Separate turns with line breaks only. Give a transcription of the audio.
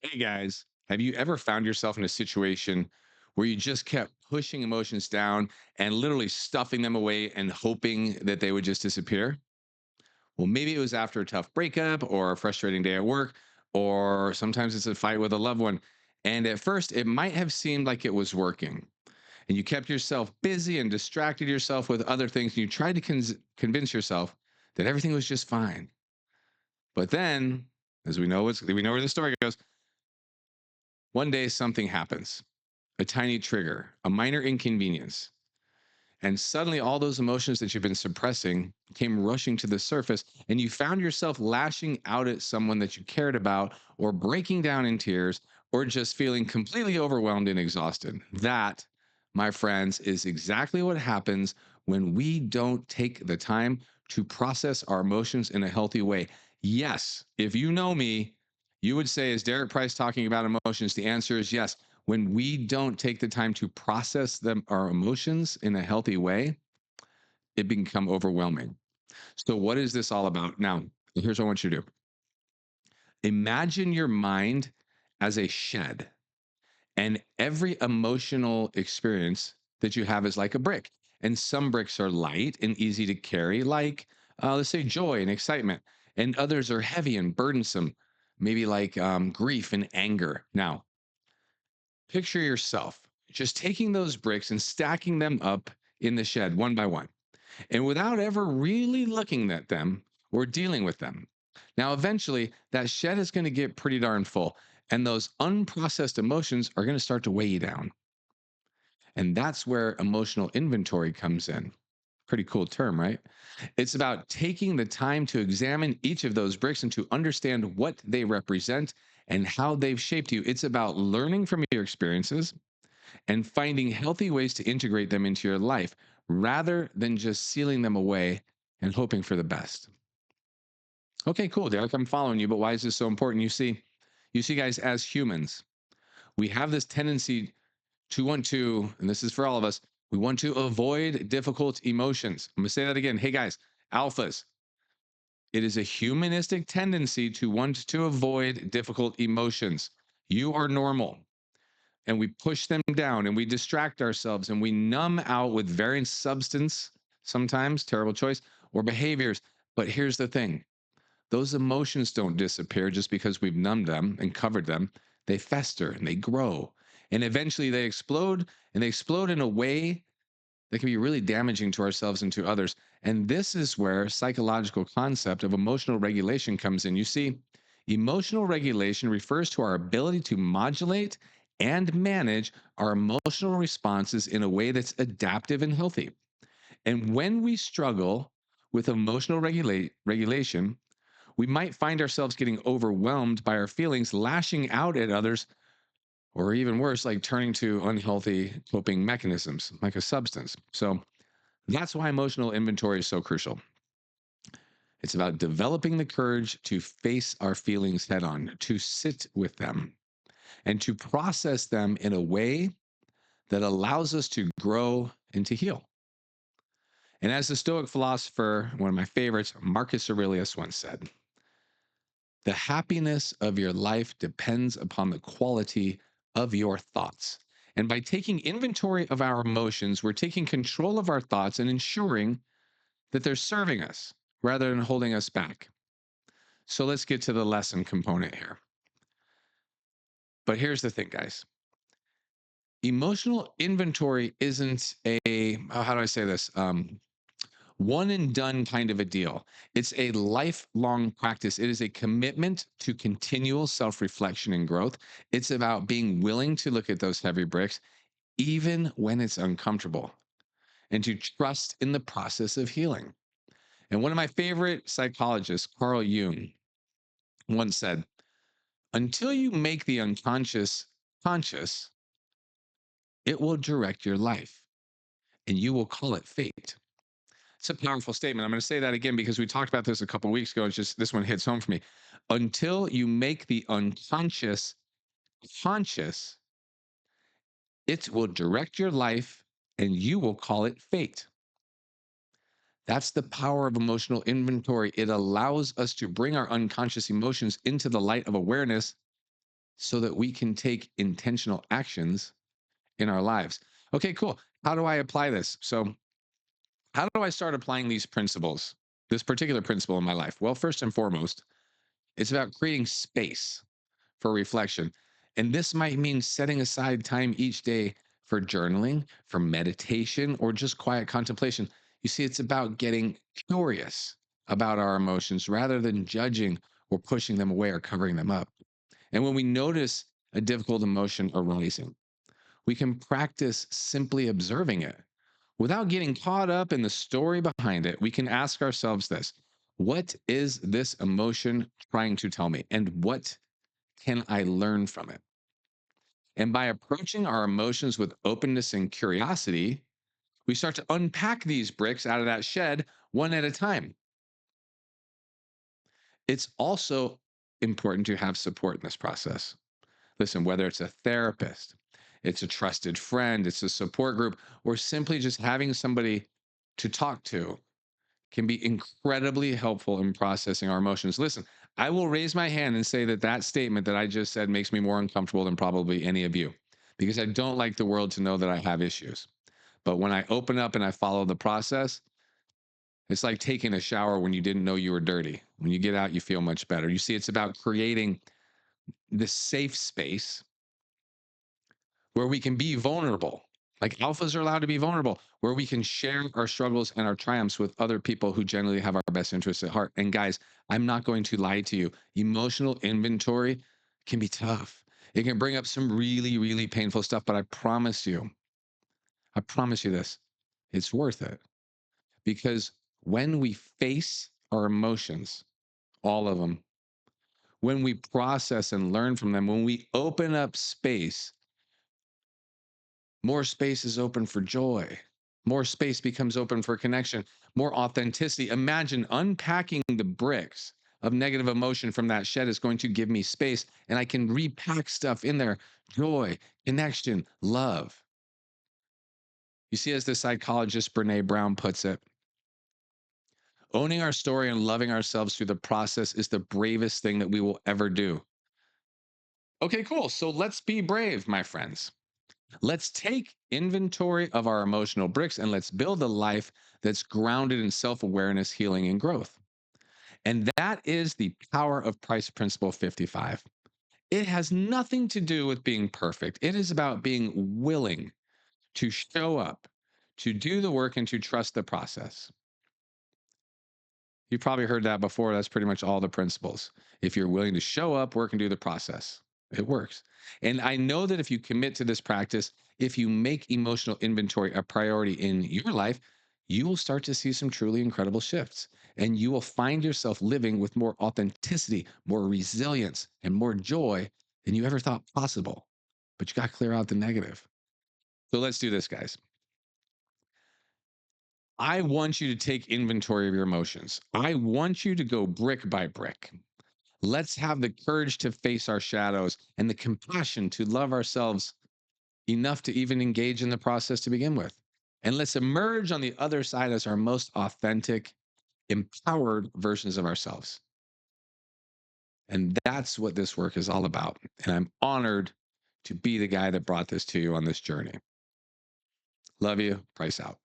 Hey guys, have you ever found yourself in a situation where you just kept pushing emotions down and literally stuffing them away and hoping that they would just disappear? Well, maybe it was after a tough breakup or a frustrating day at work, or sometimes it's a fight with a loved one. And at first, it might have seemed like it was working. And you kept yourself busy and distracted yourself with other things. And you tried to convince yourself that everything was just fine. But then, as we know where the story goes, one day something happens, a tiny trigger, a minor inconvenience. And suddenly, all those emotions that you've been suppressing came rushing to the surface, and you found yourself lashing out at someone that you cared about, or breaking down in tears, or just feeling completely overwhelmed and exhausted. That, my friends, is exactly what happens when we don't take the time to process our emotions in a healthy way. Yes, if you know me, you would say, is Derek Price talking about emotions? The answer is yes. When we don't take the time to process them, our emotions in a healthy way, it can become overwhelming. So, what is this all about? Now, here's what I want you to do. Imagine your mind as a shed, and every emotional experience that you have is like a brick. And some bricks are light and easy to carry, like, let's say, joy and excitement. And others are heavy and burdensome, maybe like grief and anger. Now, picture yourself just taking those bricks and stacking them up in the shed one by one, and without ever really looking at them or dealing with them. Now, eventually, that shed is going to get pretty darn full, and those unprocessed emotions are going to start to weigh you down. And that's where emotional inventory comes in. Pretty cool term, right? It's about taking the time to examine each of those bricks and to understand what they represent and how they've shaped you. It's about learning from your experiences and finding healthy ways to integrate them into your life rather than just sealing them away and hoping for the best. Okay, cool, Derek. I'm following you, but why is this so important? You see, guys, as humans, we have this tendency to want to, and this is for all of us, we want to avoid difficult emotions. I'm gonna say that again. Hey guys, alphas, it is a humanistic tendency to want to avoid difficult emotions. You are normal, and we push them down and we distract ourselves and we numb out with various substance, sometimes terrible choice, or behaviors. But here's the thing, those emotions don't disappear just because we've numbed them and covered them. They fester and they grow, and eventually they explode, and they explode in a way that can be really damaging to ourselves and to others. And this is where psychological concept of emotional regulation comes in. You see, emotional regulation refers to our ability to modulate and manage our emotional responses in a way that's adaptive and healthy. And when we struggle with emotional regulation, we might find ourselves getting overwhelmed by our feelings, lashing out at others, or even worse, like turning to unhealthy coping mechanisms like a substance. So, that's why emotional inventory is so crucial. It's about developing the courage to face our feelings head on, to sit with them, and to process them in a way that allows us to grow and to heal. And as the Stoic philosopher, one of my favorites, Marcus Aurelius, once said, the happiness of your life depends upon the quality of your thoughts. And by taking inventory of our emotions, we're taking control of our thoughts and ensuring that they're serving us rather than holding us back. So let's get to the lesson component here. But here's the thing, guys, emotional inventory isn't how do I say this? One and done kind of a deal. It's a lifelong practice. It is a commitment to continual self reflection and growth. It's about being willing to look at those heavy bricks, even when it's uncomfortable, and to trust in the process of healing. And one of my favorite psychologists, Carl Jung, once said, until you make the unconscious conscious, it will direct your life and you will call it fate. It's a powerful statement. I'm going to say that again because we talked about this a couple of weeks ago. It's just this one hits home for me. Until you make the unconscious conscious, it will direct your life and you will call it fate. That's the power of emotional inventory. It allows us to bring our unconscious emotions into the light of awareness so that we can take intentional actions in our lives. Okay, cool. How do I apply this? So, how do I start applying these principles, this particular principle in my life? Well, first and foremost, it's about creating space for reflection. And this might mean setting aside time each day for journaling, for meditation, or just quiet contemplation. You see, it's about getting curious about our emotions rather than judging or pushing them away or covering them up. And when we notice a difficult emotion arising, we can practice simply observing it. Without getting caught up in the story behind it, we can ask ourselves this: what is this emotion trying to tell me? And what can I learn from it? And by approaching our emotions with openness and curiosity, we start to unpack these bricks out of that shed one at a time. It's also important to have support in this process. Listen, whether it's a therapist, it's a trusted friend, it's a support group, or simply just having somebody to talk to can be incredibly helpful in processing our emotions. Listen, I will raise my hand and say that that statement that I just said makes me more uncomfortable than probably any of you because I don't like the world to know that I have issues. But when I open up and I follow the process, it's like taking a shower when you didn't know you were dirty. When you get out, you feel much better. You see, it's about creating this safe space where we can be vulnerable. Like alphas are allowed to be vulnerable, where we can share our struggles and our triumphs with other people who generally have our best interests at heart. And guys, I'm not going to lie to you. Emotional inventory can be tough. It can bring up some really, really painful stuff, but I promise you this, it's worth it because when we face our emotions, all of them, when we process and learn from them, when we open up space, more space is open for joy. More space becomes open for connection, more authenticity. Imagine unpacking the bricks of negative emotion from that shed is going to give me space, and I can repack stuff in there: joy, connection, love. You see, as the psychologist Brene Brown puts it, owning our story and loving ourselves through the process is the bravest thing that we will ever do. Okay, cool. So let's be brave, my friends. Let's take inventory of our emotional bricks and let's build a life that's grounded in self awareness, healing, and growth. And that is the power of Price Principle 55. It has nothing to do with being perfect, it is about being willing to show up, to do the work, and to trust the process. You've probably heard that before. That's pretty much all the principles. If you're willing to show up, work, and do the process, it works. And I know that if you commit to this practice, if you make emotional inventory a priority in your life, you will start to see some truly incredible shifts. And you will find yourself living with more authenticity, more resilience, and more joy than you ever thought possible. But you got to clear out the negative. So let's do this, guys. I want you to take inventory of your emotions. I want you to go brick by brick. Let's have the courage to face our shadows and the compassion to love ourselves enough to even engage in the process to begin with. And let's emerge on the other side as our most authentic, empowered versions of ourselves. And that's what this work is all about. And I'm honored to be the guy that brought this to you on this journey. Love you. Price out.